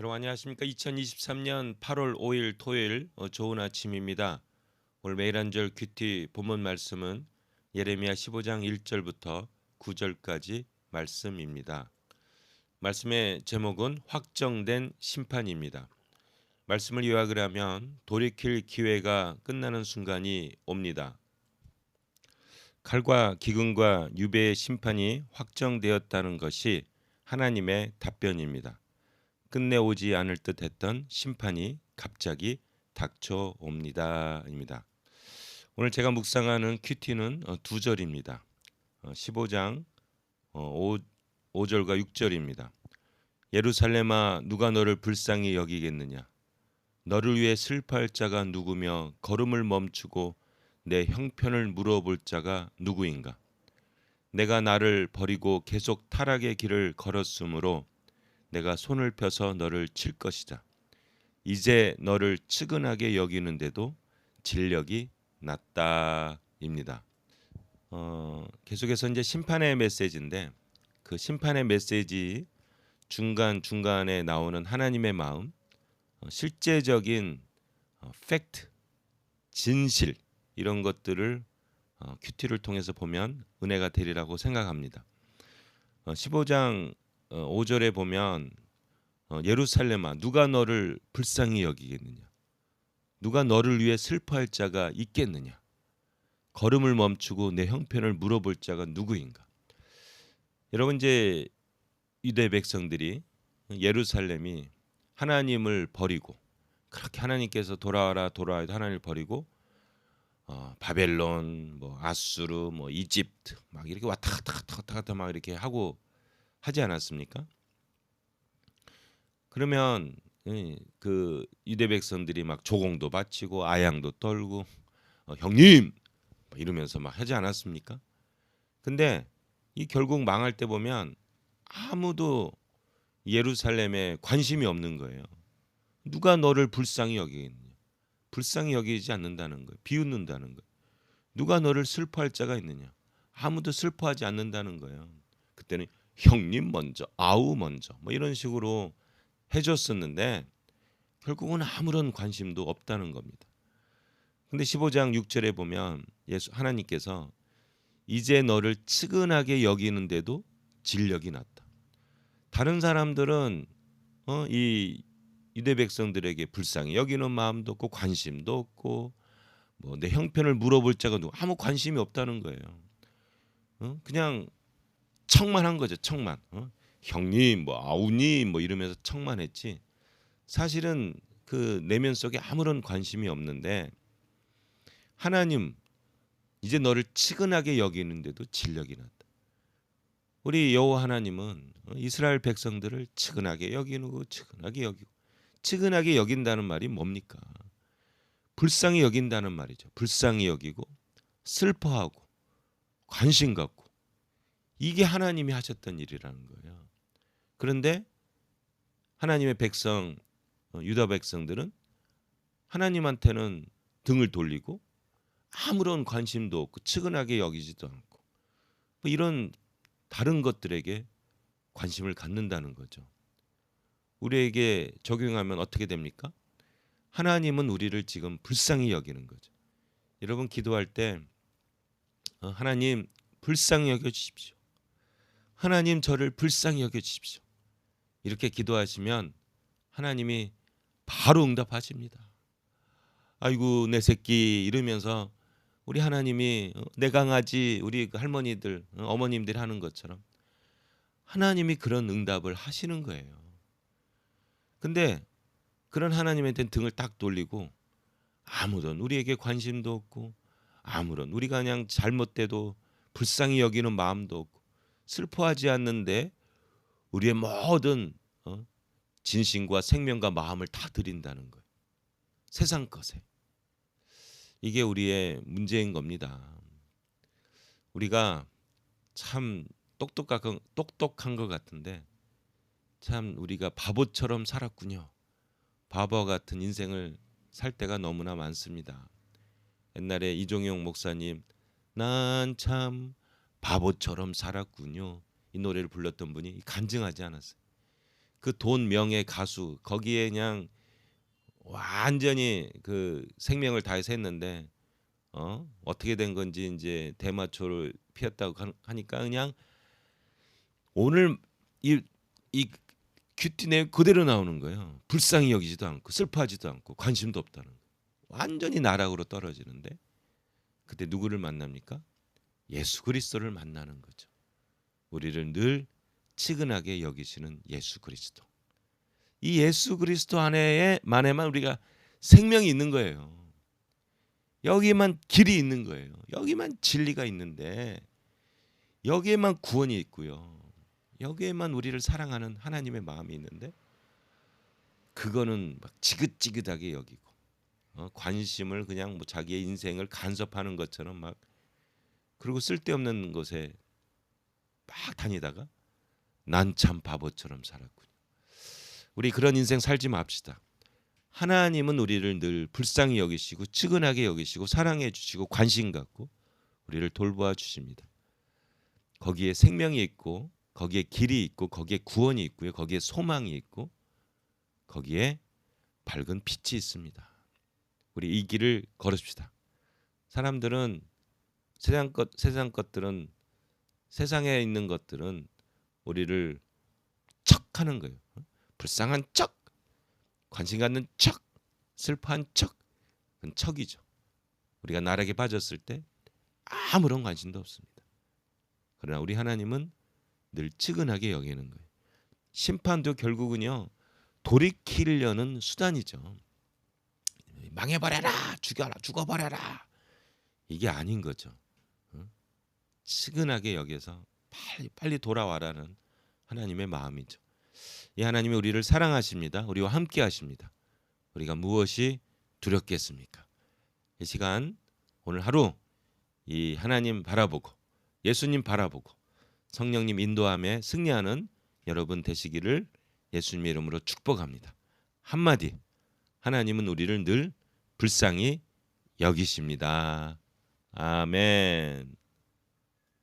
여러분 안녕하십니까? 2023년 8월 5일 토요일 좋은 아침입니다. 오늘 매일 한절 큐티 본문 말씀은 예레미야 15장 1절부터 9절까지 말씀입니다. 말씀의 제목은 확정된 심판입니다. 말씀을 요약을 하면 돌이킬 기회가 끝나는 순간이 옵니다. 칼과 기근과 유배의 심판이 확정되었다는 것이 하나님의 답변입니다. 끝내 오지 않을 듯 했던 심판이 갑자기 닥쳐옵니다입니다. 오늘 제가 묵상하는 큐티는 두 절입니다. 15장 5절과 6절입니다. 예루살렘아 누가 너를 불쌍히 여기겠느냐. 너를 위해 슬퍼할 자가 누구며 걸음을 멈추고 내 형편을 물어볼 자가 누구인가. 내가 나를 버리고 계속 타락의 길을 걸었으므로 내가 손을 펴서 너를 칠 것이다. 이제 너를 측은하게 여기는데도 진력이 났다입니다. 계속해서 이제 심판의 메시지인데 그 심판의 메시지 중간에 나오는 하나님의 마음, 실제적인 팩트, 진실 이런 것들을 큐티를 통해서 보면 은혜가 되리라고 생각합니다. 15장 5절에 보면 예루살렘아 누가 너를 불쌍히 여기겠느냐. 누가 너를 위해 슬퍼할 자가 있겠느냐. 걸음을 멈추고 내 형편을 물어볼 자가 누구인가. 여러분 이제 유대 백성들이 예루살렘이 하나님을 버리고 그렇게 하나님께서 돌아와라 해도 하나님을 버리고 바벨론, 아수르, 이집트 막 이렇게 왔다 갔다 막 이렇게 하고 하지 않았습니까? 그러면 그 유대 백성들이 막 조공도 바치고 아양도 떨고 형님 이러면서 막 하지 않았습니까? 근데 이 결국 망할 때 보면 아무도 예루살렘에 관심이 없는 거예요. 누가 너를 불쌍히 여기겠느냐? 불쌍히 여기지 않는다는 거예요. 비웃는다는 거예요. 누가 너를 슬퍼할 자가 있느냐? 아무도 슬퍼하지 않는다는 거예요. 그때는 형님 먼저, 아우 먼저 이런 식으로 해줬었는데 결국은 아무런 관심도 없다는 겁니다. 근데 15장 6절에 보면 하나님께서 이제 너를 측은하게 여기는데도 진력이 났다. 다른 사람들은 이 유대 백성들에게 불쌍히 여기는 마음도 없고 관심도 없고 내 형편을 물어볼 자가 누구 아무 관심이 없다는 거예요. 그냥 척만 한 거죠. 척만. 형님 아우님 이러면서 척만 했지. 사실은 그 내면 속에 아무런 관심이 없는데 하나님 이제 너를 측은하게 여기는데도 진력이 났다. 우리 여호와 하나님은 이스라엘 백성들을 측은하게 여기고 측은하게 여긴다는 말이 뭡니까? 불쌍히 여긴다는 말이죠. 불쌍히 여기고 슬퍼하고 관심 갖고 이게 하나님이 하셨던 일이라는 거예요. 그런데 하나님의 백성 유다 백성들은 하나님한테는 등을 돌리고 아무런 관심도 없고 측은하게 여기지도 않고 이런 다른 것들에게 관심을 갖는다는 거죠. 우리에게 적용하면 어떻게 됩니까? 하나님은 우리를 지금 불쌍히 여기는 거죠. 여러분 기도할 때 하나님 불쌍히 여겨 주십시오. 하나님 저를 불쌍히 여겨 주십시오. 이렇게 기도하시면 하나님이 바로 응답하십니다. 아이고 내 새끼 이러면서 우리 하나님이 내 강아지 우리 할머니들 어머님들이 하는 것처럼 하나님이 그런 응답을 하시는 거예요. 근데 그런 하나님한테는 등을 딱 돌리고 아무런 우리에게 관심도 없고 아무런 우리가 그냥 잘못돼도 불쌍히 여기는 마음도 없고 슬퍼하지 않는데 우리의 모든 진심과 생명과 마음을 다 드린다는 거예요. 세상 것에. 이게 우리의 문제인 겁니다. 우리가 참 똑똑한 것 같은데 참 우리가 바보처럼 살았군요. 바보 같은 인생을 살 때가 너무나 많습니다. 옛날에 이종용 목사님 난 참 바보처럼 살았군요. 이 노래를 불렀던 분이 간증하지 않았어요. 그 돈, 명예, 가수 거기에 그냥 완전히 그 생명을 다해서 했는데 어떻게 된 건지 이제 대마초를 피웠다고 하니까 그냥 오늘 이 큐티 내용 그대로 나오는 거예요. 불쌍히 여기지도 않고 슬퍼하지도 않고 관심도 없다는 거예요. 완전히 나락으로 떨어지는데 그때 누구를 만납니까? 예수 그리스도를 만나는 거죠. 우리를 늘 치근하게 여기시는 예수 그리스도. 이 예수 그리스도 안에만에만 우리가 생명이 있는 거예요. 여기에만 길이 있는 거예요. 여기만 진리가 있는데 여기에만 구원이 있고요. 여기에만 우리를 사랑하는 하나님의 마음이 있는데 그거는 막 지긋지긋하게 여기고 관심을 그냥 뭐 자기의 인생을 간섭하는 것처럼 막 그리고 쓸데없는 곳에 막 다니다가 난 참 바보처럼 살았군요. 우리 그런 인생 살지 맙시다. 하나님은 우리를 늘 불쌍히 여기시고 측은하게 여기시고 사랑해 주시고 관심 갖고 우리를 돌보아 주십니다. 거기에 생명이 있고 거기에 길이 있고 거기에 구원이 있고요. 거기에 소망이 있고 거기에 밝은 빛이 있습니다. 우리 이 길을 걸읍시다. 사람들은 세상 것들은 세상에 있는 것들은 우리를 척하는 거예요. 불쌍한 척, 관심 갖는 척, 슬퍼한 척, 그건 척이죠. 우리가 나락에 빠졌을 때 아무런 관심도 없습니다. 그러나 우리 하나님은 늘 측은하게 여기는 거예요. 심판도 결국은요 돌이키려는 수단이죠. 망해버려라, 죽어버려라 이게 아닌 거죠. 측은하게 여겨서 빨리 돌아와라는 하나님의 마음이죠. 이 하나님이 우리를 사랑하십니다. 우리와 함께 하십니다. 우리가 무엇이 두렵겠습니까? 이 시간 오늘 하루 이 하나님 바라보고 예수님 바라보고 성령님 인도함에 승리하는 여러분 되시기를 예수님의 이름으로 축복합니다. 한마디, 하나님은 우리를 늘 불쌍히 여기십니다. 아멘.